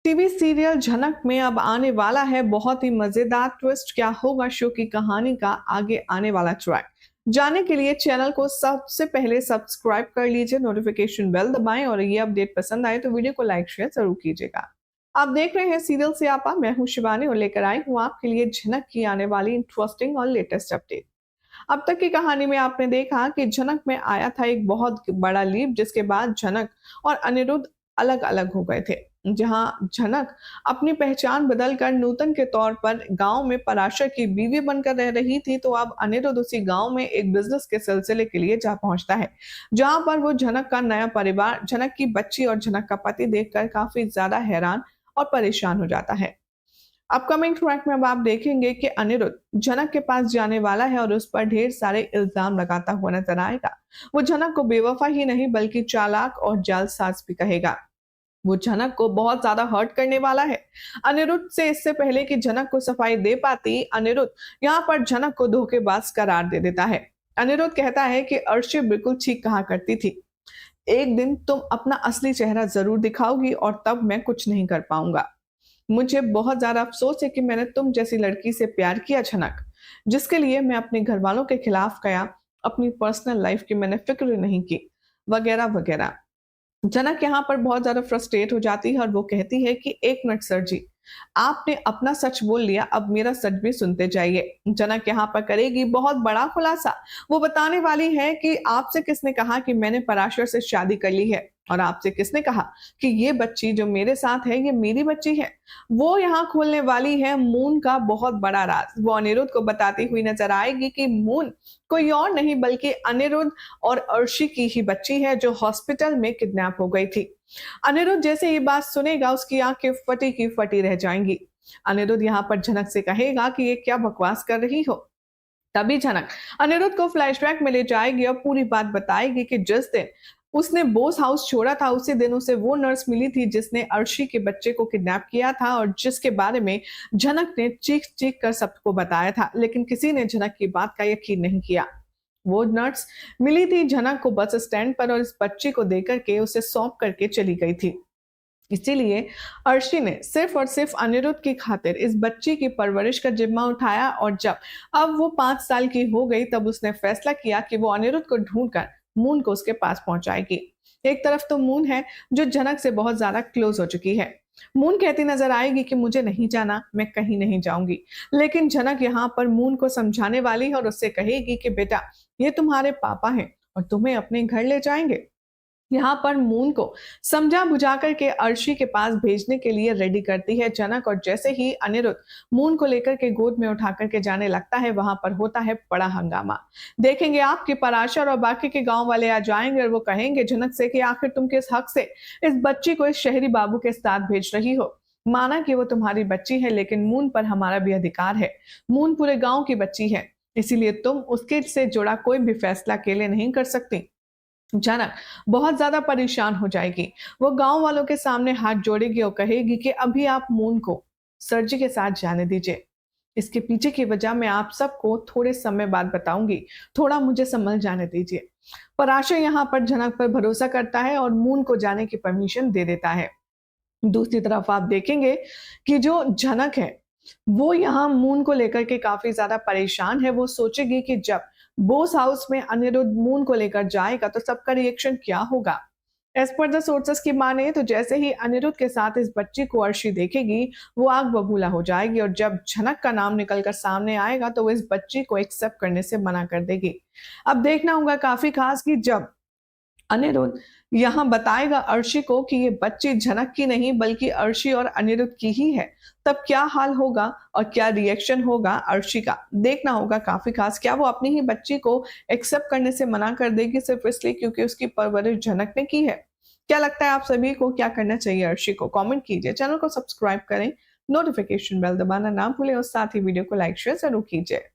TV serial झनक में अब आने वाला है बहुत ही मजेदार ट्विस्ट। क्या होगा शो की कहानी का आगे आने वाला ट्रैक? जानने के लिए चैनल को सबसे पहले सब्सक्राइब कर लीजिए, नोटिफिकेशन बेल दबाएं और ये अपडेट पसंद आए तो वीडियो को लाइक शेयर जरूर कीजिएगा। आप देख रहे हैं सीरियल से आपा, मैं हूं शिवानी और लेकर आई हूं आपके लिए झनक की आने वाली इंटरेस्टिंग और लेटेस्ट अपडेट। अब तक की कहानी में आपने देखा कि झनक में आया था एक बहुत बड़ा लीप, जिसके बाद झनक और अनिरुद्ध अलग अलग हो गए थे। जहां झनक अपनी पहचान बदलकर नूतन के तौर पर गांव में पराशर की बीवी बनकर रह रही थी, तो अब अनिरुद्ध उसी गांव में एक बिजनेस के सिलसिले के लिए जा पहुंचता है, जहां पर वो झनक का नया परिवार, झनक की बच्ची और झनक का पति देखकर काफी ज्यादा हैरान और परेशान हो जाता है। अपकमिंग ट्रैक में अब आप देखेंगे कि अनिरुद्ध झनक के पास जाने वाला है और उस पर ढेर सारे इल्जाम लगाता हुआ नजर आएगा। वो झनक को बेवफा ही नहीं बल्कि चालाक और जालसाज भी कहेगा। वो झनक को बहुत ज्यादा हर्ट करने वाला है। अनिरुद्ध से इससे पहले कि झनक को सफाई दे पाती, अनिरुद्ध यहाँ पर झनक को धोखेबाज करार दे देता है। अनिरुद्ध कहता है कि अर्शी बिल्कुल ठीक कहा करती थी, एक दिन तुम अपना असली चेहरा जरूर दिखाओगी और तब मैं कुछ नहीं कर पाऊंगा। मुझे बहुत ज्यादा अफसोस है कि मैंने तुम जैसी लड़की से प्यार किया झनक, जिसके लिए मैं अपने घर वालों के खिलाफ गया, अपनी पर्सनल लाइफ की मैंने फिक्र नहीं की, वगैरह वगैरह। जनक यहाँ पर बहुत ज्यादा फ्रस्ट्रेट हो जाती है और वो कहती है कि एक मिनट सर जी, आपने अपना सच बोल लिया, अब मेरा सच भी सुनते जाइए। जनक यहाँ पर करेगी बहुत बड़ा खुलासा। वो बताने वाली है कि आपसे किसने कहा कि मैंने पराशर से शादी कर ली है, और आपसे किसने कहा कि ये बच्ची जो मेरे साथ है ये मेरी बच्ची है। वो यहाँ खोलने वाली है मून का बहुत बड़ा राज। वो अनिरुद्ध को बताती हुई नजर आएगी कि मून कोई और नहीं बल्कि अनिरुद्ध और अर्शी की ही बच्ची है, जो हॉस्पिटल में किडनैप हो गई थी। अनिरुद्ध जैसे ये बात सुनेगा, उसकी आंखें फटी की फटी रह जाएंगी। अनिरुद्ध यहाँ पर झनक से कहेगा कि ये क्या बकवास कर रही हो। तभी झनक अनिरुद्ध को फ्लैशबैक में ले जाएगी और पूरी बात बताएगी कि जिस दिन उसने बोस हाउस छोड़ा था, उसी दिन उसे वो नर्स मिली थी जिसने अर्शी के बच्चे को किडनैप किया था, और जिसके बारे में झनक ने चीख चीख कर सबको बताया था, लेकिन किसी ने झनक की बात का यकीन नहीं किया। वो नर्स मिली थी झनक को बस स्टैंड पर और इस बच्ची को देकर के उसे सौंप करके चली गई थी। इसीलिए अर्शी ने सिर्फ और सिर्फ अनिरुद्ध की खातिर इस बच्ची की परवरिश का जिम्मा उठाया, और जब अब वो 5 साल की हो गई तब उसने फैसला किया कि वो अनिरुद्ध को ढूंढकर मून को उसके पास पहुंचाएगी। एक तरफ तो मून है जो झनक से बहुत ज्यादा क्लोज हो चुकी है। मून कहती नजर आएगी कि मुझे नहीं जाना, मैं कहीं नहीं जाऊंगी। लेकिन झनक यहाँ पर मून को समझाने वाली है और उससे कहेगी कि बेटा, ये तुम्हारे पापा हैं और तुम्हें अपने घर ले जाएंगे। यहाँ पर मून को समझा बुझा करके अर्शी के पास भेजने के लिए रेडी करती है झनक, और जैसे ही अनिरुद्ध मून को लेकर के गोद में उठा करके जाने लगता है, वहां पर होता है बड़ा हंगामा। देखेंगे आपकी पराशर और बाकी के गांव वाले आ जाएंगे और वो कहेंगे झनक से कि आखिर तुम किस हक से इस बच्ची को इस शहरी बाबू के साथ भेज रही हो। माना कि वो तुम्हारी बच्ची है, लेकिन मून पर हमारा भी अधिकार है। मून पूरे गांव की बच्ची है, इसीलिए तुम उसके से जुड़ा कोई भी फैसला अकेले नहीं कर सकती। जनक बहुत ज्यादा परेशान हो जाएगी। वो गांव वालों के सामने हाथ जोड़ेगी और कहेगी कि अभी आप मून को सर जी के साथ जाने दीजिए, इसके पीछे की वजह मैं आप सबको थोड़े समय बाद बताऊंगी, थोड़ा मुझे समझ जाने दीजिए। पराशर यहाँ पर जनक पर भरोसा करता है और मून को जाने की परमिशन दे देता है। दूसरी तरफ आप देखेंगे कि जो झनक है वो यहाँ मून को लेकर के काफी ज्यादा परेशान है। वो सोचेगी कि जब बोस हाउस में अनिरुद्ध मून को लेकर जाएगा तो सबका रिएक्शन क्या होगा। एज पर द सोर्सेस की माने तो जैसे ही अनिरुद्ध के साथ इस बच्ची को अर्शी देखेगी, वो आग बबूला हो जाएगी, और जब झनक का नाम निकलकर सामने आएगा तो वो इस बच्ची को एक्सेप्ट करने से मना कर देगी। अब देखना होगा काफी खास कि जब अनिरुद्ध यहाँ बताएगा अर्शी को कि ये बच्ची झनक की नहीं बल्कि अर्शी और अनिरुद्ध की ही है, तब क्या हाल होगा और क्या रिएक्शन होगा अर्शी का, देखना होगा काफी खास। क्या वो अपनी ही बच्ची को एक्सेप्ट करने से मना कर देगी सिर्फ इसलिए क्योंकि उसकी परवरिश झनक ने की है? क्या लगता है आप सभी को, क्या करना चाहिए अर्शी को? कमेंट कीजिए, चैनल को सब्सक्राइब करें, नोटिफिकेशन बेल दबाना ना भूलें और साथ ही वीडियो को लाइक शेयर जरूर कीजिए।